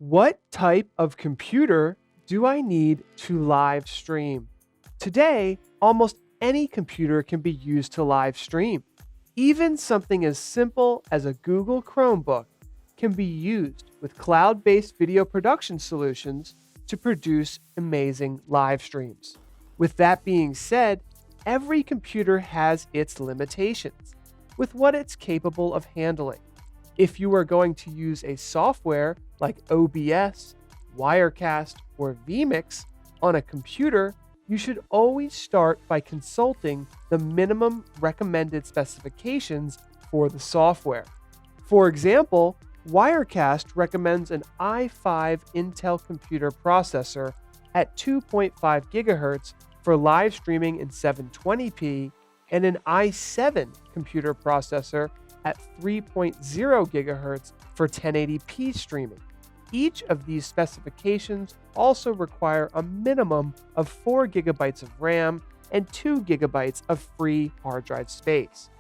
What type of computer do I need to live stream? Today, almost any computer can be used to live stream. Even something as simple as a Google Chromebook can be used with cloud based video production solutions to produce amazing live streams. With that being said, every computer has its limitations with what it's capable of handling. If you are going to use a software like OBS, Wirecast, or vMix on a computer, you should always start by consulting the minimum recommended specifications for the software. For example, Wirecast recommends an i5 Intel computer processor at 2.5 GHz for live streaming in 720p and an i7 computer processor at 3.0 GHz for 1080p streaming. Each of these specifications also require a minimum of 4 GB of RAM and 2 GB of free hard drive space.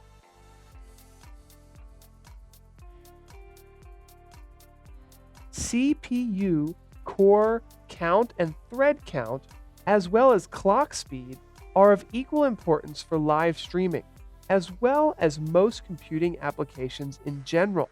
CPU core count and thread count, as well as clock speed, are of equal importance for live streaming, as well as most computing applications in general.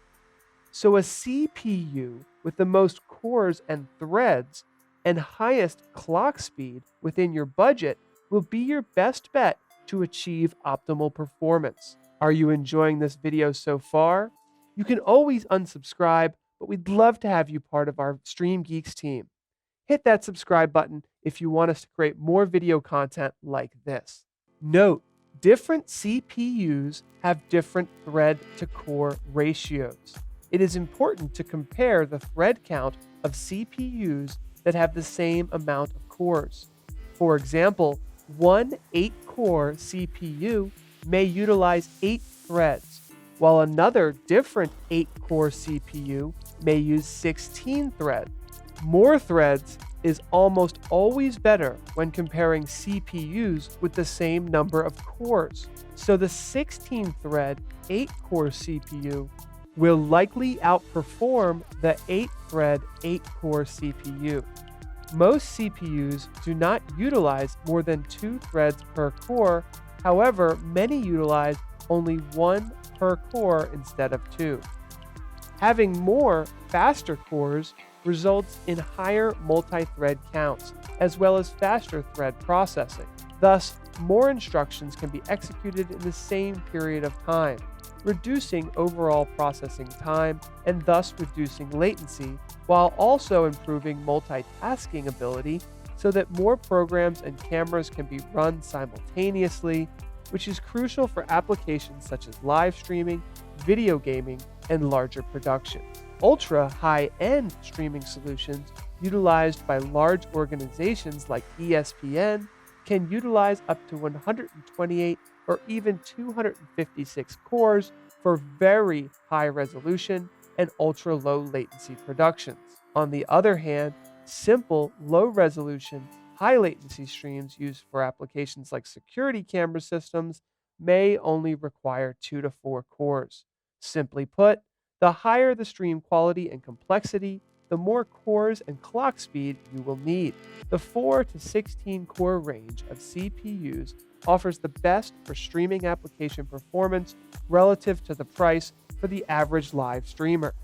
So a CPU with the most cores and threads and highest clock speed within your budget will be your best bet to achieve optimal performance. Are you enjoying this video so far? You can always unsubscribe, but we'd love to have you part of our StreamGeeks team. Hit that subscribe button if you want us to create more video content like this. Note, different CPUs have different thread to core ratios. It is important to compare the thread count of CPUs that have the same amount of cores. For example, one 8-core CPU may utilize 8 threads, while another different 8-core CPU may use 16 threads. More threads is almost always better when comparing CPUs with the same number of cores. So the 16-thread, 8-core CPU will likely outperform the 8-thread, 8-core CPU. Most CPUs do not utilize more than 2 threads per core. However, many utilize only 1 per core instead of 2. Having more, faster cores results in higher multi-thread counts, as well as faster thread processing. Thus, more instructions can be executed in the same period of time, reducing overall processing time and thus reducing latency, while also improving multitasking ability so that more programs and cameras can be run simultaneously, which is crucial for applications such as live streaming, video gaming, and larger productions. Ultra high-end streaming solutions utilized by large organizations like ESPN can utilize up to 128 or even 256 cores for very high resolution and ultra low latency productions. On the other hand, simple low resolution, high latency streams used for applications like security camera systems may only require 2 to 4 cores. Simply put, the higher the stream quality and complexity, the more cores and clock speed you will need. The 4 to 16 core range of CPUs offers the best for streaming application performance relative to the price for the average live streamer.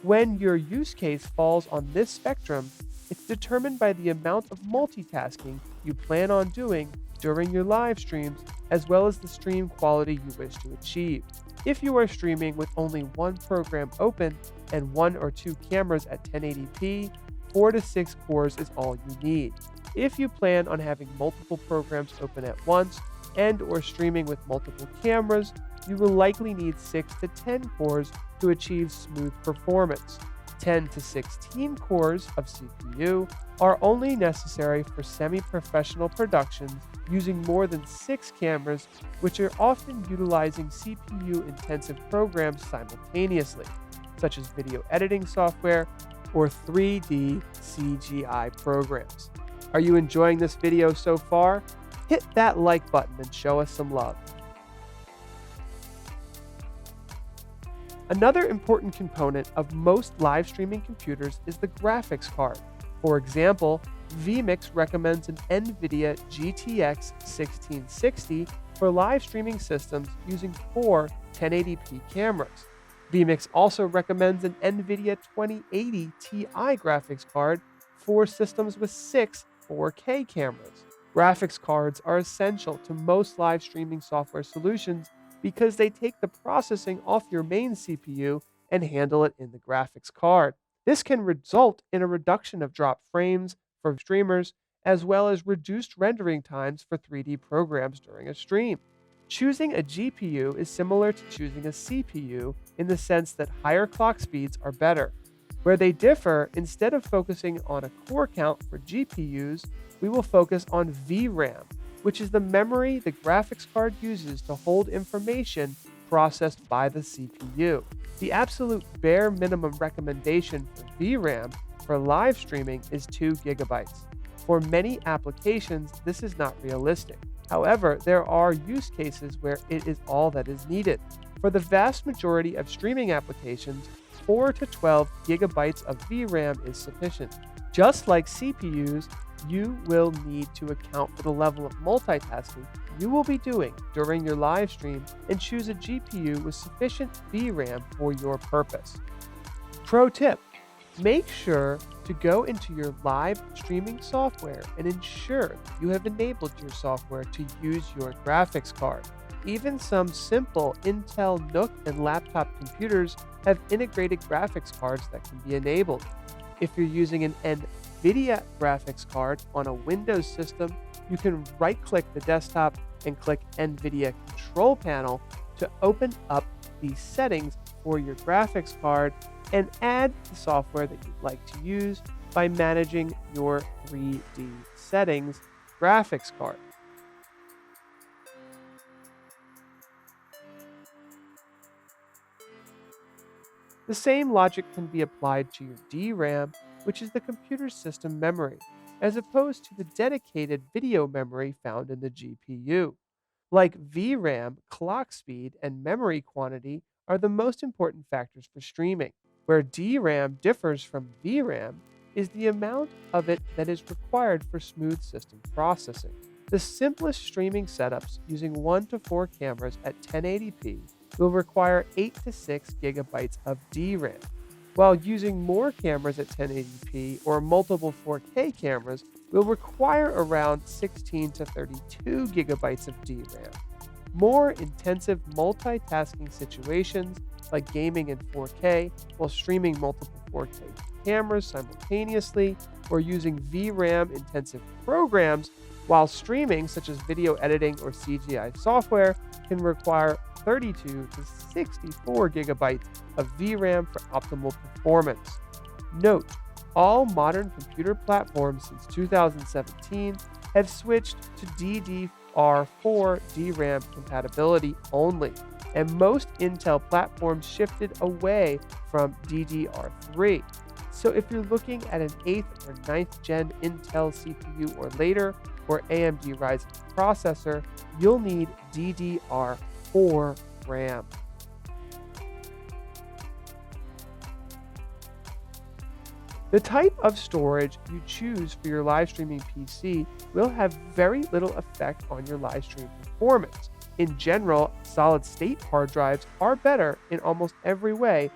When your use case falls on this spectrum, it's determined by the amount of multitasking you plan on doing during your live streams, as well as the stream quality you wish to achieve. If you are streaming with only one program open and 1 or 2 cameras at 1080p, 4 to 6 cores is all you need. If you plan on having multiple programs open at once and or streaming with multiple cameras, you will likely need 6 to 10 cores to achieve smooth performance. 10 to 16 cores of CPU are only necessary for semi-professional productions using more than 6 cameras, which are often utilizing CPU-intensive programs simultaneously, such as video editing software or 3D CGI programs. Are you enjoying this video so far? Hit that like button and show us some love. Another important component of most live streaming computers is the graphics card. For example, vMix recommends an NVIDIA GTX 1660 for live streaming systems using 4 1080p cameras. vMix also recommends an NVIDIA 2080 Ti graphics card for systems with 6 4K cameras. Graphics cards are essential to most live streaming software solutions because they take the processing off your main CPU and handle it in the graphics card. This can result in a reduction of drop frames for streamers, as well as reduced rendering times for 3D programs during a stream. Choosing a GPU is similar to choosing a CPU in the sense that higher clock speeds are better. Where they differ, instead of focusing on a core count for GPUs, we will focus on VRAM, which is the memory the graphics card uses to hold information processed by the CPU. The absolute bare minimum recommendation for VRAM for live streaming is 2 gigabytes. For many applications, this is not realistic. However, there are use cases where it is all that is needed. For the vast majority of streaming applications, 4 to 12 gigabytes of VRAM is sufficient. Just like CPUs, you will need to account for the level of multitasking you will be doing during your live stream and choose a GPU with sufficient VRAM for your purpose. Pro tip: make sure to go into your live streaming software and ensure that you have enabled your software to use your graphics card. Even some simple Intel NUC and laptop computers have integrated graphics cards that can be enabled. If you're using an NVIDIA graphics card on a Windows system, you can right-click the desktop and click NVIDIA Control Panel to open up the settings for your graphics card and add the software that you'd like to use by managing your 3D settings graphics card. The same logic can be applied to your DRAM, which is the computer system memory, as opposed to the dedicated video memory found in the GPU. Like VRAM, clock speed, and memory quantity are the most important factors for streaming. Where DRAM differs from VRAM is the amount of it that is required for smooth system processing. The simplest streaming setups using 1 to 4 cameras at 1080p will require 8 to 6 gigabytes of DRAM, while using more cameras at 1080p or multiple 4K cameras will require around 16 to 32 gigabytes of DRAM. More intensive multitasking situations like gaming in 4K while streaming multiple 4K cameras simultaneously or using VRAM intensive programs while streaming, such as video editing or CGI software, can require 32 to 64 gigabytes of VRAM for optimal performance. Note, all modern computer platforms since 2017 have switched to DDR4 DRAM compatibility only, and most Intel platforms shifted away from DDR3. So if you're looking at an 8th or 9th gen Intel CPU or later, or AMD Ryzen processor, you'll need DDR4 RAM. The type of storage you choose for your live streaming PC will have very little effect on your live stream performance. In general, solid-state hard drives are better in almost every way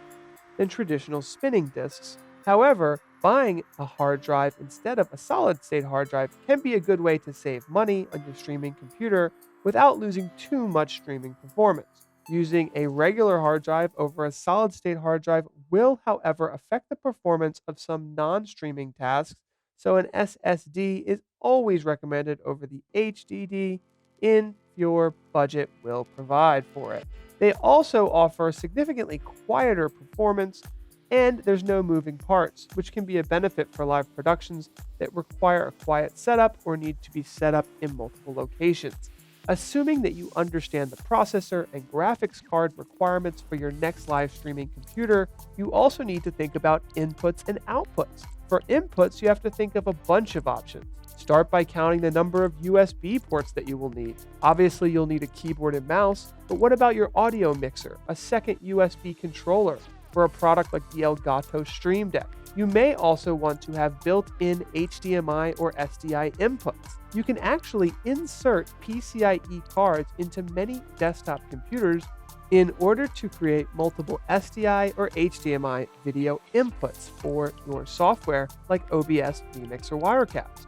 than traditional spinning disks. However, buying a hard drive instead of a solid-state hard drive can be a good way to save money on your streaming computer without losing too much streaming performance. Using a regular hard drive over a solid-state hard drive will, however, affect the performance of some non-streaming tasks, so an SSD is always recommended over the HDD if your budget will provide for it. They also offer significantly quieter performance, and there's no moving parts, which can be a benefit for live productions that require a quiet setup or need to be set up in multiple locations. Assuming that you understand the processor and graphics card requirements for your next live streaming computer, you also need to think about inputs and outputs. For inputs, you have to think of a bunch of options. Start by counting the number of USB ports that you will need. Obviously, you'll need a keyboard and mouse, but what about your audio mixer, a second USB controller for a product like the Elgato Stream Deck? You may also want to have built-in HDMI or SDI inputs. You can actually insert PCIe cards into many desktop computers in order to create multiple SDI or HDMI video inputs for your software like OBS, Remix, or Wirecaps.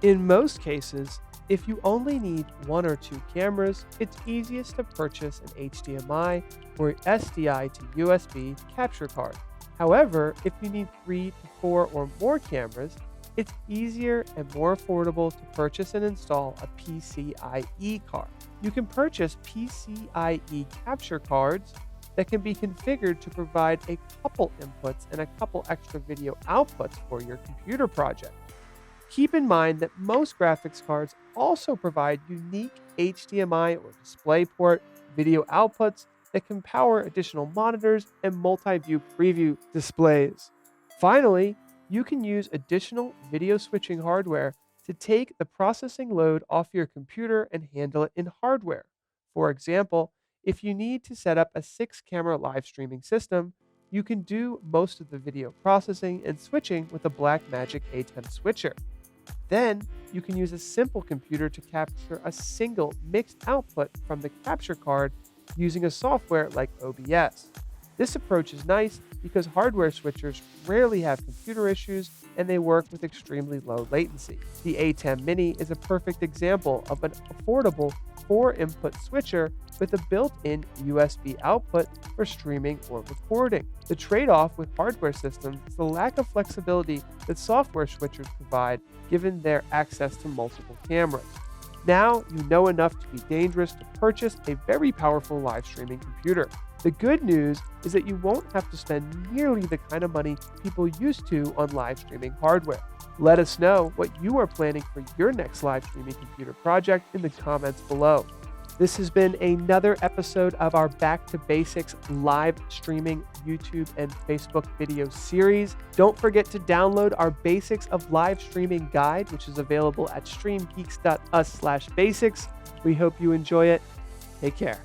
In most cases, if you only need one or two cameras, it's easiest to purchase an HDMI or SDI to USB capture card. However, if you need 3 to 4 or more cameras, it's easier and more affordable to purchase and install a PCIe card. You can purchase PCIe capture cards that can be configured to provide a couple inputs and a couple extra video outputs for your computer project. Keep in mind that most graphics cards also provide unique HDMI or DisplayPort video outputs that can power additional monitors and multi-view preview displays. Finally, you can use additional video switching hardware to take the processing load off your computer and handle it in hardware. For example, if you need to set up a 6-camera live streaming system, you can do most of the video processing and switching with a Blackmagic A10 switcher. Then, you can use a simple computer to capture a single mixed output from the capture card using a software like OBS. This approach is nice because hardware switchers rarely have computer issues and they work with extremely low latency. The A10 Mini is a perfect example of an affordable 4-input switcher with a built-in USB output for streaming or recording. The trade-off with hardware systems is the lack of flexibility that software switchers provide given their access to multiple cameras. Now you know enough to be dangerous to purchase a very powerful live streaming computer. The good news is that you won't have to spend nearly the kind of money people used to on live streaming hardware. Let us know what you are planning for your next live streaming computer project in the comments below. This has been another episode of our Back to Basics live streaming YouTube and Facebook video series. Don't forget to download our Basics of Live Streaming guide, which is available at streamgeeks.us/basics. We hope you enjoy it. Take care.